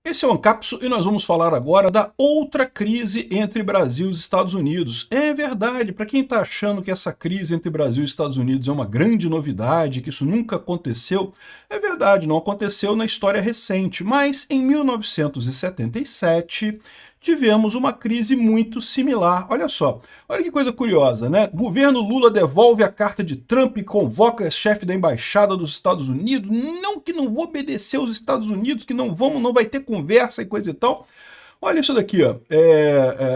Esse é o Ancapso e nós vamos falar agora da outra crise entre Brasil e os Estados Unidos. É verdade, para quem está achando que essa crise entre Brasil e Estados Unidos é uma grande novidade, que isso nunca aconteceu, é verdade, não aconteceu na história recente, mas em 1977 tivemos uma crise muito similar. Olha só, olha que coisa curiosa, né? Governo Lula devolve a carta de Trump e convoca chefe da embaixada dos Estados Unidos. Não que não vou obedecer aos Estados Unidos, que não vai ter conversa e coisa e tal. Olha isso daqui, ó.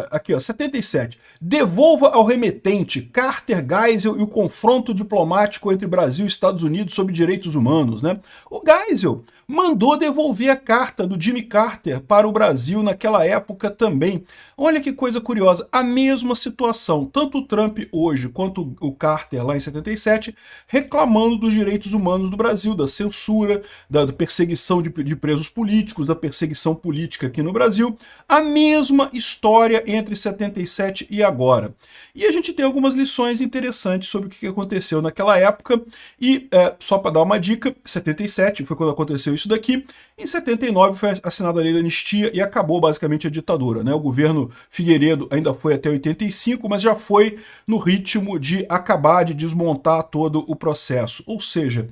Aqui, ó, 77. Devolva ao remetente Carter, Geisel e o confronto diplomático entre Brasil e Estados Unidos sobre direitos humanos, né? O Geisel mandou devolver a carta do Jimmy Carter para o Brasil naquela época também. Olha que coisa curiosa, a mesma situação, tanto o Trump hoje quanto o Carter lá em 77, reclamando dos direitos humanos do Brasil, da censura, da perseguição de presos políticos, da perseguição política aqui no Brasil. A mesma história entre 77 e agora. E a gente tem algumas lições interessantes sobre o que aconteceu naquela época, e só para dar uma dica, 77 foi quando aconteceu isso daqui, em 79 foi assinada a lei da anistia e acabou basicamente a ditadura, né? O governo Figueiredo ainda foi até 85, mas já foi no ritmo de acabar de desmontar todo o processo, ou seja,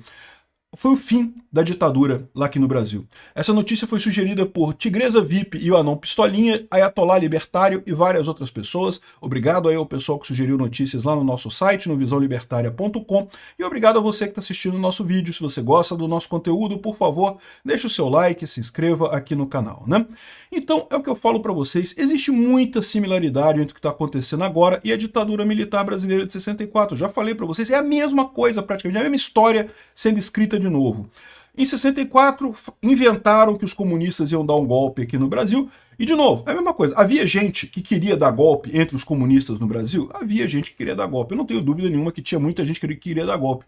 foi o fim da ditadura lá aqui no Brasil. Essa notícia foi sugerida por Tigresa VIP e o Anão Pistolinha, Ayatollah Libertário e várias outras pessoas. Obrigado aí ao pessoal que sugeriu notícias lá no nosso site, no visãolibertaria.com, e obrigado a você que está assistindo o nosso vídeo. Se você gosta do nosso conteúdo, por favor, deixe o seu like e se inscreva aqui no canal, né? Então, é o que eu falo para vocês, existe muita similaridade entre o que está acontecendo agora e a ditadura militar brasileira de 64. Eu já falei para vocês, é a mesma coisa praticamente, é a mesma história sendo escrita de novo. Em 64, inventaram que os comunistas iam dar um golpe aqui no Brasil, e de novo, é a mesma coisa. Havia gente que queria dar golpe entre os comunistas no Brasil? Havia gente que queria dar golpe. Eu não tenho dúvida nenhuma que tinha muita gente que queria dar golpe.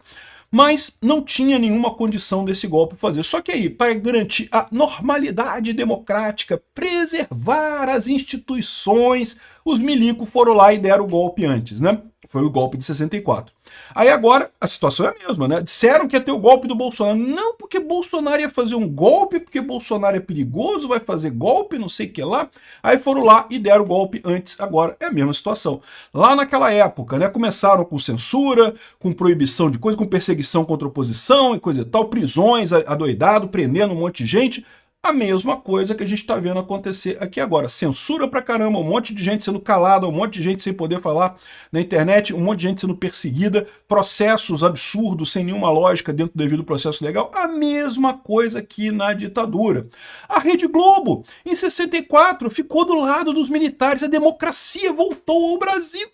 Mas não tinha nenhuma condição desse golpe fazer. Só que aí, para garantir a normalidade democrática, preservar as instituições, os milicos foram lá e deram o golpe antes, né? Foi o golpe de 64. Aí agora, a situação é a mesma, né? Disseram que ia ter o golpe do Bolsonaro. Não porque Bolsonaro ia fazer um golpe, porque Bolsonaro é perigoso, vai fazer golpe, não sei o que lá. Aí foram lá e deram o golpe antes. Agora é a mesma situação. Lá naquela época, né? Começaram com censura, com proibição de coisa, com perseguição contra a oposição e coisa e tal, prisões, adoidado, prendendo um monte de gente. A mesma coisa que a gente está vendo acontecer aqui agora. Censura pra caramba, um monte de gente sendo calada, um monte de gente sem poder falar na internet, um monte de gente sendo perseguida, processos absurdos, sem nenhuma lógica dentro do devido processo legal. A mesma coisa aqui na ditadura. A Rede Globo, em 64, ficou do lado dos militares, a democracia voltou ao Brasil.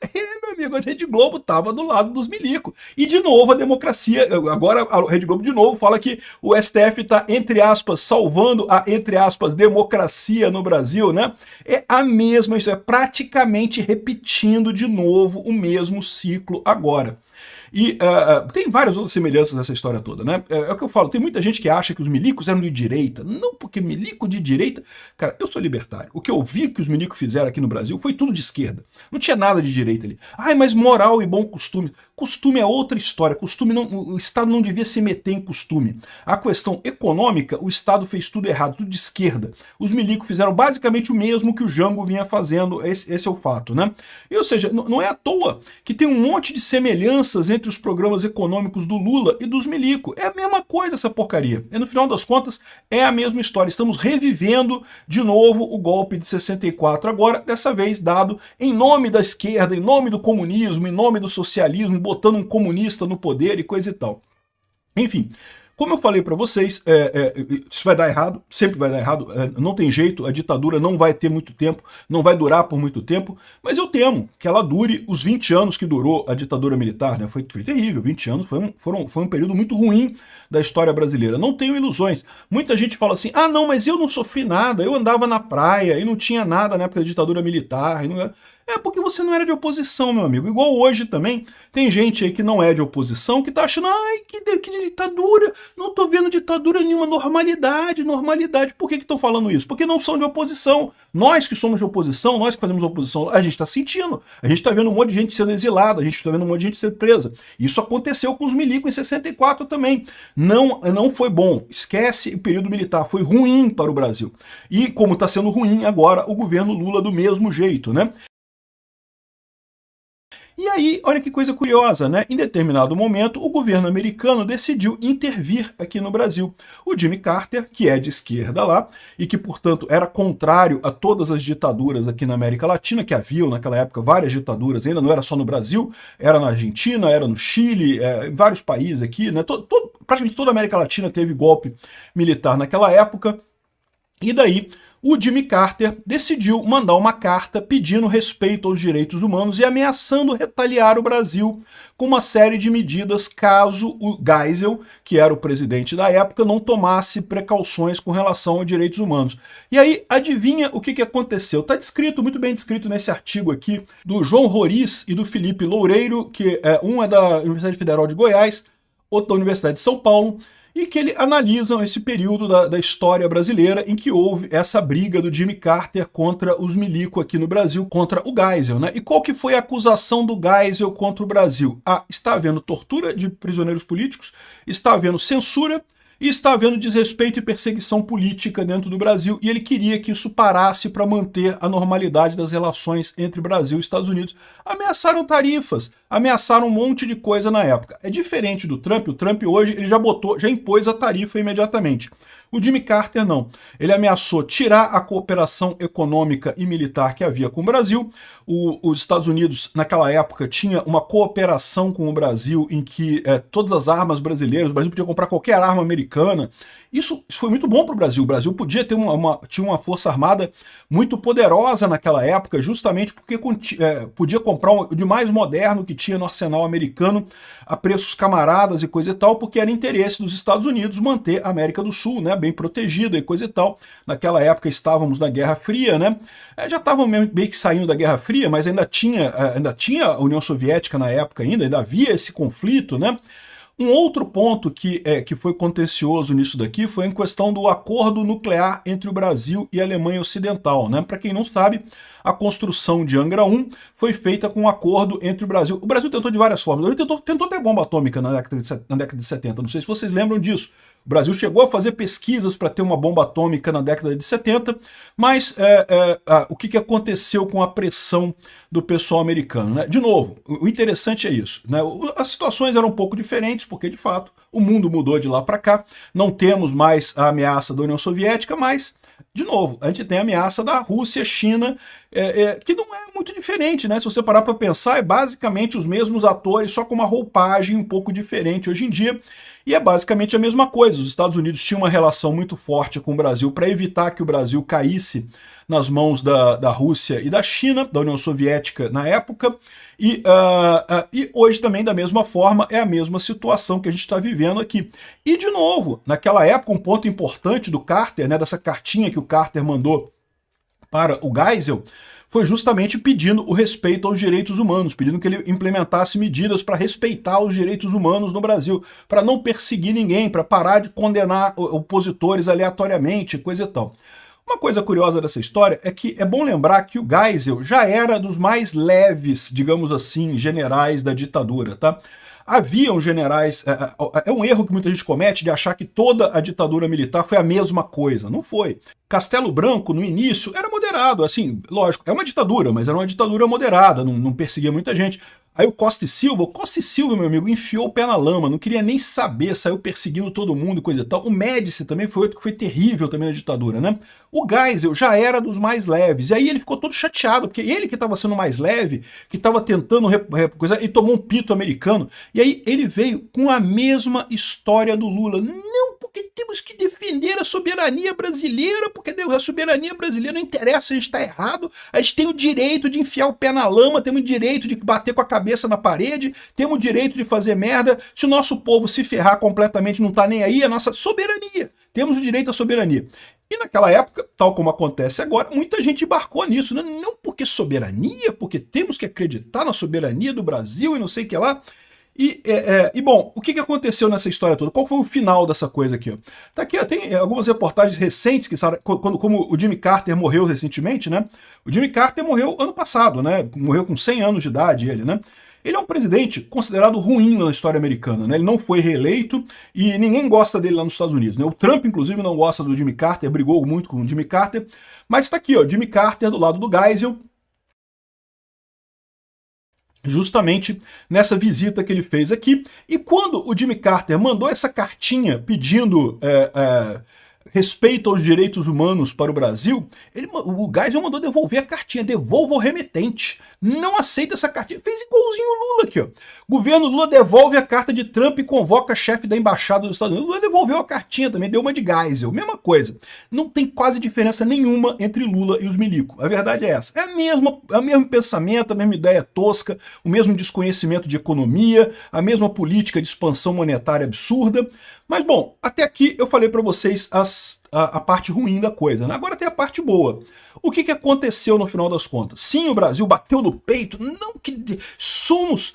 Meu amigo, a Rede Globo estava do lado dos milicos. E de novo a democracia, agora a Rede Globo de novo fala que o STF está, entre aspas, salvando a, entre aspas, democracia no Brasil, né? É a mesma, isso é praticamente repetindo de novo o mesmo ciclo agora. E tem várias outras semelhanças nessa história toda, né? É o que eu falo, tem muita gente que acha que os milicos eram de direita. Não, porque milico de direita... Cara, eu sou libertário. O que eu vi que os milicos fizeram aqui no Brasil foi tudo de esquerda. Não tinha nada de direita ali. Ai, mas moral e bom costume. Costume é outra história. Costume não, o Estado não devia se meter em costume. A questão econômica, o Estado fez tudo errado, tudo de esquerda. Os milicos fizeram basicamente o mesmo que o Jango vinha fazendo. Esse é o fato, né? E, ou seja, não é à toa que tem um monte de semelhanças entre os programas econômicos do Lula e dos milicos. É a mesma coisa essa porcaria. E no final das contas, é a mesma história. Estamos revivendo de novo o golpe de 64, agora, dessa vez dado em nome da esquerda, em nome do comunismo, em nome do socialismo, botando um comunista no poder e coisa e tal. Enfim, como eu falei para vocês, isso vai dar errado, sempre vai dar errado, não tem jeito, a ditadura não vai ter muito tempo, não vai durar por muito tempo, mas eu temo que ela dure os 20 anos que durou a ditadura militar, né? Foi terrível, 20 anos foi um período muito ruim da história brasileira. Não tenho ilusões. Muita gente fala assim, ah não, mas eu não sofri nada, eu andava na praia e não tinha nada na época da ditadura militar. É porque você não era de oposição, meu amigo. Igual hoje também, tem gente aí que não é de oposição, que tá achando, ai, que ditadura, não tô vendo ditadura nenhuma, normalidade, normalidade. Por que estão falando isso? Porque não são de oposição. Nós que somos de oposição, nós que fazemos oposição, a gente tá sentindo. A gente tá vendo um monte de gente sendo exilada, a gente tá vendo um monte de gente sendo presa. Isso aconteceu com os milicos em 64 também. Não foi bom. Esquece o período militar, foi ruim para o Brasil. E como está sendo ruim agora o governo Lula do mesmo jeito, né? E aí, olha que coisa curiosa, né? Em determinado momento, o governo americano decidiu intervir aqui no Brasil. O Jimmy Carter, que é de esquerda lá, e que, portanto, era contrário a todas as ditaduras aqui na América Latina, que haviam naquela época várias ditaduras, ainda não era só no Brasil, era na Argentina, era no Chile, em vários países aqui, né? Praticamente toda a América Latina teve golpe militar naquela época. E daí, o Jimmy Carter decidiu mandar uma carta pedindo respeito aos direitos humanos e ameaçando retaliar o Brasil com uma série de medidas caso o Geisel, que era o presidente da época, não tomasse precauções com relação aos direitos humanos. E aí, adivinha o que aconteceu? Está descrito, muito bem descrito nesse artigo aqui, do João Roriz e do Felipe Loureiro, que um é da Universidade Federal de Goiás, outro da Universidade de São Paulo, e que ele analisam esse período da história brasileira em que houve essa briga do Jimmy Carter contra os milicos aqui no Brasil, contra o Geisel, né? E qual que foi a acusação do Geisel contra o Brasil? Está havendo tortura de prisioneiros políticos, está havendo censura, e está havendo desrespeito e perseguição política dentro do Brasil, e ele queria que isso parasse para manter a normalidade das relações entre Brasil e Estados Unidos. Ameaçaram tarifas, ameaçaram um monte de coisa na época. É diferente do Trump, o Trump hoje ele já impôs a tarifa imediatamente. O Jimmy Carter não. Ele ameaçou tirar a cooperação econômica e militar que havia com o Brasil. Os Estados Unidos, naquela época, tinha uma cooperação com o Brasil em que todas as armas brasileiras, o Brasil podia comprar qualquer arma americana. Isso foi muito bom para o Brasil. O Brasil podia ter tinha uma força armada muito poderosa naquela época, justamente porque podia comprar o de mais moderno que tinha no arsenal americano a preços camaradas e coisa e tal, porque era interesse dos Estados Unidos manter a América do Sul, né, bem protegida e coisa e tal. Naquela época estávamos na Guerra Fria, né? Já estavam meio que saindo da Guerra Fria, mas ainda tinha a União Soviética na época ainda havia esse conflito, né? Um outro ponto que foi contencioso nisso daqui foi em questão do acordo nuclear entre o Brasil e a Alemanha Ocidental, né? Para quem não sabe, a construção de Angra 1 foi feita com um acordo entre o Brasil. O Brasil tentou de várias formas. O Brasil tentou ter bomba atômica na década de 70. Não sei se vocês lembram disso. O Brasil chegou a fazer pesquisas para ter uma bomba atômica na década de 70, mas o que aconteceu com a pressão do pessoal americano, né? De novo, o interessante é isso, né? As situações eram um pouco diferentes, porque de fato o mundo mudou de lá para cá, não temos mais a ameaça da União Soviética, mas, de novo, a gente tem a ameaça da Rússia, China, que não é muito diferente, né? Se você parar para pensar, é basicamente os mesmos atores, só com uma roupagem um pouco diferente hoje em dia. E é basicamente a mesma coisa. Os Estados Unidos tinham uma relação muito forte com o Brasil para evitar que o Brasil caísse nas mãos da Rússia e da China, da União Soviética na época, e hoje também, da mesma forma, é a mesma situação que a gente está vivendo aqui. E, de novo, naquela época, um ponto importante do Carter, né, dessa cartinha que o Carter mandou para o Geisel, foi justamente pedindo o respeito aos direitos humanos, pedindo que ele implementasse medidas para respeitar os direitos humanos no Brasil, para não perseguir ninguém, para parar de condenar opositores aleatoriamente, coisa e tal. Uma coisa curiosa dessa história é que é bom lembrar que o Geisel já era dos mais leves, digamos assim, generais da ditadura, tá? Haviam generais... É um erro que muita gente comete de achar que toda a ditadura militar foi a mesma coisa. Não foi. Castelo Branco, no início, era moderado. Assim, lógico, é uma ditadura, mas era uma ditadura moderada, não perseguia muita gente. Aí o Costa e Silva, meu amigo, enfiou o pé na lama, não queria nem saber, saiu perseguindo todo mundo e coisa e tal. O Médici também foi outro que foi terrível também na ditadura, né? O Geisel já era dos mais leves, e aí ele ficou todo chateado, porque ele que estava sendo mais leve, que estava tentando coisa, e tomou um pito americano, e aí ele veio com a mesma história do Lula. Não, porque temos que defender a soberania brasileira, porque a soberania brasileira não interessa se a gente está errado, a gente tem o direito de enfiar o pé na lama, temos o direito de bater com a cabeça na parede, temos o direito de fazer merda, se o nosso povo se ferrar completamente, não está nem aí, é a nossa soberania, temos o direito à soberania. E naquela época, tal como acontece agora, muita gente embarcou nisso, né? Não porque porque soberania, porque temos que acreditar na soberania do Brasil e não sei o que lá. Bom, o que aconteceu nessa história toda? Qual foi o final dessa coisa aqui? Ó? Tá aqui, ó, tem algumas reportagens recentes, que como o Jimmy Carter morreu recentemente, né? O Jimmy Carter morreu ano passado, né? Morreu com 100 anos de idade, ele, né? Ele é um presidente considerado ruim na história americana, né? Ele não foi reeleito e ninguém gosta dele lá nos Estados Unidos, né? O Trump, inclusive, não gosta do Jimmy Carter, brigou muito com o Jimmy Carter, mas tá aqui, ó, Jimmy Carter do lado do Geisel, justamente nessa visita que ele fez aqui. E quando o Jimmy Carter mandou essa cartinha pedindo respeito aos direitos humanos para o Brasil, o Geisel mandou devolver a cartinha, devolva o remetente. Não aceita essa cartinha. Fez igualzinho o Lula aqui, ó. Governo Lula devolve a carta de Trump e convoca chefe da embaixada dos Estados Unidos. Lula devolveu a cartinha também, deu uma de Geisel. Mesma coisa. Não tem quase diferença nenhuma entre Lula e os milicos. A verdade é essa. É o mesmo pensamento, a mesma ideia tosca, o mesmo desconhecimento de economia, a mesma política de expansão monetária absurda. Mas, bom, até aqui eu falei para vocês a parte ruim da coisa, né? Agora tem a parte boa. O que aconteceu no final das contas? Sim, o Brasil bateu no peito, não que somos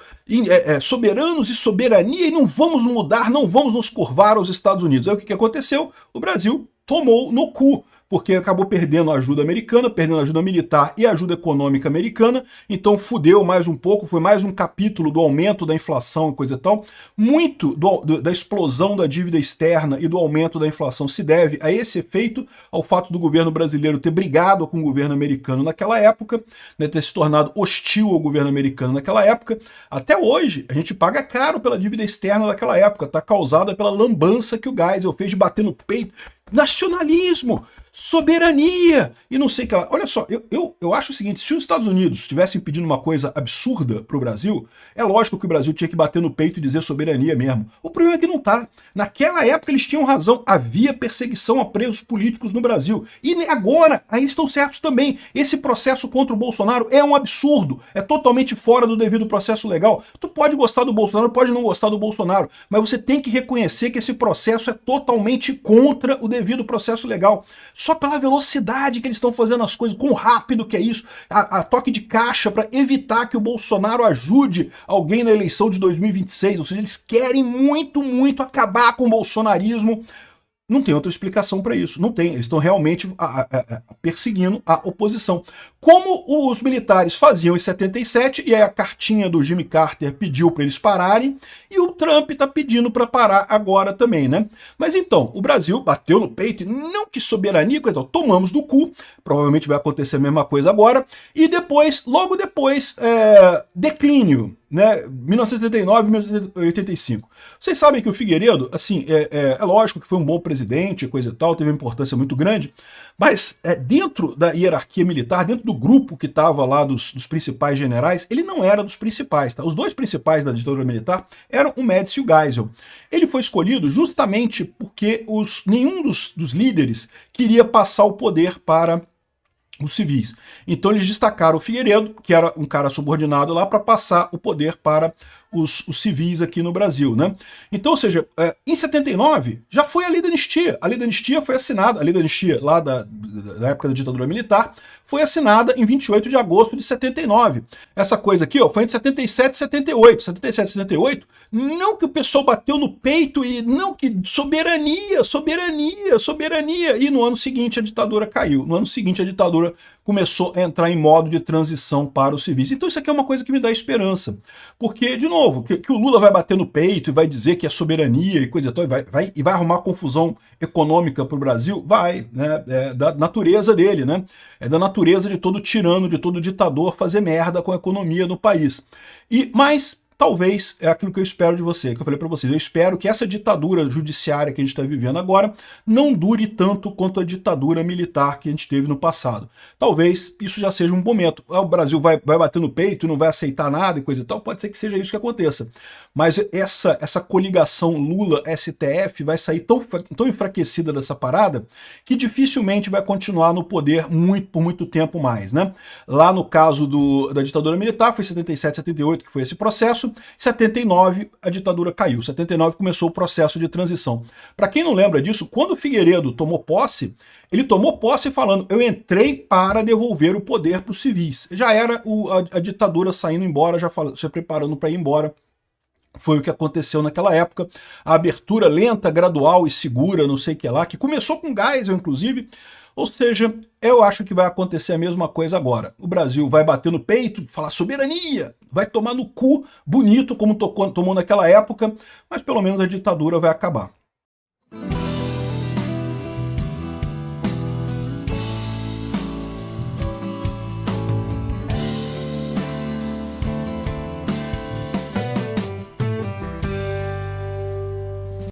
soberanos e soberania e não vamos mudar, não vamos nos curvar aos Estados Unidos. Aí o que aconteceu? O Brasil tomou no cu, porque acabou perdendo a ajuda americana, perdendo a ajuda militar e a ajuda econômica americana, então fudeu mais um pouco, foi mais um capítulo do aumento da inflação e coisa e tal. Muito da explosão da dívida externa e do aumento da inflação se deve a esse efeito, ao fato do governo brasileiro ter brigado com o governo americano naquela época, né, ter se tornado hostil ao governo americano naquela época. Até hoje, a gente paga caro pela dívida externa daquela época, está causada pela lambança que o Geisel fez de bater no peito. Nacionalismo, soberania e não sei o que lá. Olha só, eu acho o seguinte, se os Estados Unidos estivessem pedindo uma coisa absurda para o Brasil, é lógico que o Brasil tinha que bater no peito e dizer soberania mesmo. O problema é que não tá. Naquela época eles tinham razão, havia perseguição a presos políticos no Brasil. E agora, aí estão certos também. Esse processo contra o Bolsonaro é um absurdo, é totalmente fora do devido processo legal. Tu pode gostar do Bolsonaro, pode não gostar do Bolsonaro, mas você tem que reconhecer que esse processo é totalmente contra o devido processo legal. Só pela velocidade que eles estão fazendo as coisas, quão rápido que é isso, a toque de caixa para evitar que o Bolsonaro ajude alguém na eleição de 2026, ou seja, eles querem muito, muito acabar com o bolsonarismo. Não tem outra explicação para isso, não tem, eles estão realmente perseguindo a oposição. Como os militares faziam em 77, e aí a cartinha do Jimmy Carter pediu para eles pararem, e o Trump está pedindo para parar agora também, né? Mas então, o Brasil bateu no peito, e não que soberania, então tomamos no cu, provavelmente vai acontecer a mesma coisa agora, e depois, logo depois, declínio, né? 1979 e 1985. Vocês sabem que o Figueiredo, assim, é lógico que foi um bom presidente, coisa e tal, teve uma importância muito grande, mas dentro da hierarquia militar, dentro do grupo que estava lá dos principais generais, ele não era dos principais, tá? Os dois principais da ditadura militar eram o Médici e o Geisel. Ele foi escolhido justamente porque nenhum dos líderes queria passar o poder para os civis. Então eles destacaram o Figueiredo, que era um cara subordinado lá, para passar o poder para os civis aqui no Brasil, né? Então, ou seja, em 79 já foi a lei da anistia. A lei da anistia foi assinada, a lei da anistia lá da época da ditadura militar, foi assinada em 28 de agosto de 79. Essa coisa aqui, ó, foi entre 77 e 78. 77 e 78, não que o pessoal bateu no peito e não que soberania, soberania, soberania. E no ano seguinte a ditadura caiu. No ano seguinte a ditadura começou a entrar em modo de transição para os civis. Então isso aqui é uma coisa que me dá esperança. Porque, de novo, que o Lula vai bater no peito e vai dizer que é soberania e coisa e tal, e vai arrumar confusão econômica para o Brasil? Vai, né? É da natureza dele, né? É da natureza de todo tirano, de todo ditador fazer merda com a economia do país. Mas talvez é aquilo que eu espero de você, que eu falei para vocês. Eu espero que essa ditadura judiciária que a gente está vivendo agora não dure tanto quanto a ditadura militar que a gente teve no passado. Talvez isso já seja um momento. O Brasil vai bater no peito, não vai aceitar nada e coisa e tal. Pode ser que seja isso que aconteça. Mas essa coligação Lula-STF vai sair tão enfraquecida dessa parada que dificilmente vai continuar no poder por muito tempo mais, né? Lá no caso da ditadura militar, foi 77, 78 que foi esse processo. processo, em 79 a ditadura caiu, 79 começou o processo de transição. Para quem não lembra disso, quando o Figueiredo tomou posse, ele tomou posse falando, eu entrei para devolver o poder para os civis. Já era a ditadura saindo embora, já se preparando para ir embora. Foi o que aconteceu naquela época, a abertura lenta, gradual e segura, não sei o que lá, que começou com Geisel, inclusive. Ou seja, eu acho que vai acontecer a mesma coisa agora. O Brasil vai bater no peito, falar soberania, vai tomar no cu, bonito como tomou naquela época, mas pelo menos a ditadura vai acabar.